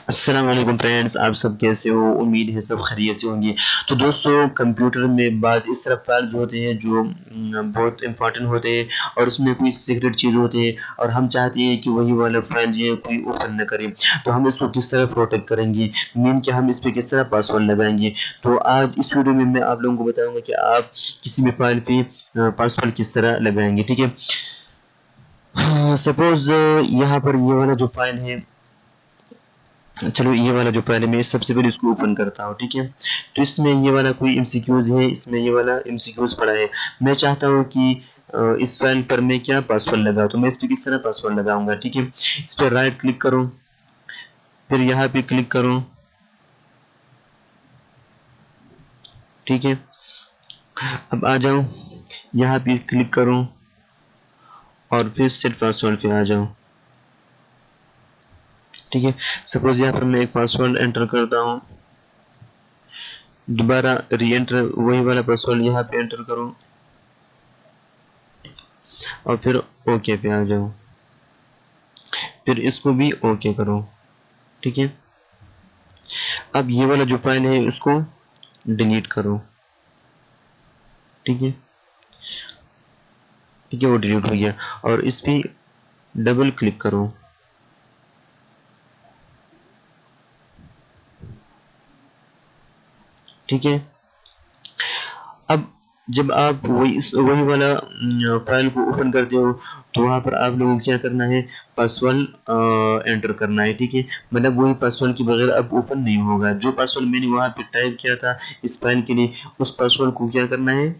السلام علیکم فرینڈس، آپ سب کیسے ہو؟ امید ہے سب خیریت سے ہوں گے۔ تو دوستو، کمپیوٹر میں بعض اس طرح فائلز ہوتے ہیں جو بہت امپورٹنٹ ہوتے ہیں اور اس میں کوئی سیکرٹ چیز ہوتے ہیں اور ہم چاہتے ہیں کہ وہی والا فائل جو ہے کوئی اوپن نہ کرے، تو ہم اس کو کس طرح پروٹیکٹ کریں گے، مین کہ ہم اس پہ کس طرح پاسورڈ لگائیں گے۔ تو آج اس ویڈیو میں آپ لوگوں کو بتاؤں گا کہ آپ کسی بھی فائل پہ پاسورڈ کس طرح لگائیں گے، ٹھیک ہے۔ سپوز یہاں پر یہ والا جو فائل ہے، چلو یہ والا جو پہلے میں سب سے پہلے اس کو اوپن کرتا ہوں، ٹھیک ہے۔ تو اس میں یہ والا کوئی ایم سی کیوز ہے، اس میں یہ والا ایم سی کیوز پڑا ہے۔ میں چاہتا ہوں کہ اس فائل پر میں کیا پاسورڈ لگاؤں، تو میں اس پہ کس طرح پاسورڈ لگاؤں گا، ٹھیک ہے۔ اس پہ رائٹ کلک کروں، پھر یہاں پہ کلک کروں، ٹھیک ہے۔ اب آ جاؤں، یہاں پہ کلک کروں اور پھر سیٹ پاسورڈ پہ آ جاؤں، ٹھیک ہے۔ سپوز یہاں پر میں ایک پاسورڈ انٹر کرتا ہوں، دوبارہ ری انٹر وہی والا پاسورڈ یہاں پہ انٹر کروں اور پھر اوکے پہ آ جاؤں، پھر اس کو بھی اوکے کرو، ٹھیک ہے۔ اب یہ والا جو فائل ہے اس کو ڈیلیٹ کرو، ٹھیک ہے، وہ ڈیلیٹ ہو گیا۔ اور اس پہ ڈبل کلک کرو، ٹھیک ہے۔ اب جب آپ وہی والا فائل کو اوپن کرتے ہو تو وہاں پر آپ لوگوں کو کیا کرنا ہے، پاسورڈ انٹر کرنا ہے، ٹھیک ہے۔ مطلب وہی پاسورڈ کے بغیر اب اوپن نہیں ہوگا۔ جو پاسورڈ میں نے وہاں پہ ٹائپ کیا تھا اس فائل کے لیے، اس پاسورڈ کو کیا کرنا ہے،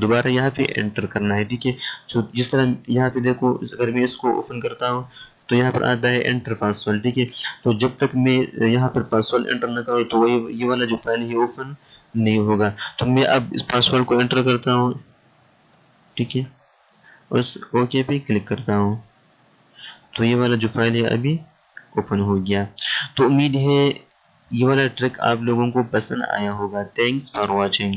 دوبارہ یہاں پہ انٹر کرنا ہے، ٹھیک ہے۔ جس طرح یہاں پہ دیکھو، اگر میں اس کو اوپن کرتا ہوں تو یہاں پر آتا ہے انٹر پاسورڈ، ٹھیک ہے۔ تو جب تک میں یہاں پر پاسورڈ انٹر نہ کروں تو یہ والا جو فائل ہے اوپن نہیں ہوگا۔ تو میں اب اس پاسورڈ کو انٹر کرتا ہوں، ٹھیک ہے، اس اوکے پہ کلک کرتا ہوں، تو یہ والا جو فائل ہے ابھی اوپن ہو گیا۔ تو امید ہے یہ والا ٹرک آپ لوگوں کو پسند آیا ہوگا۔ Thanks for watching.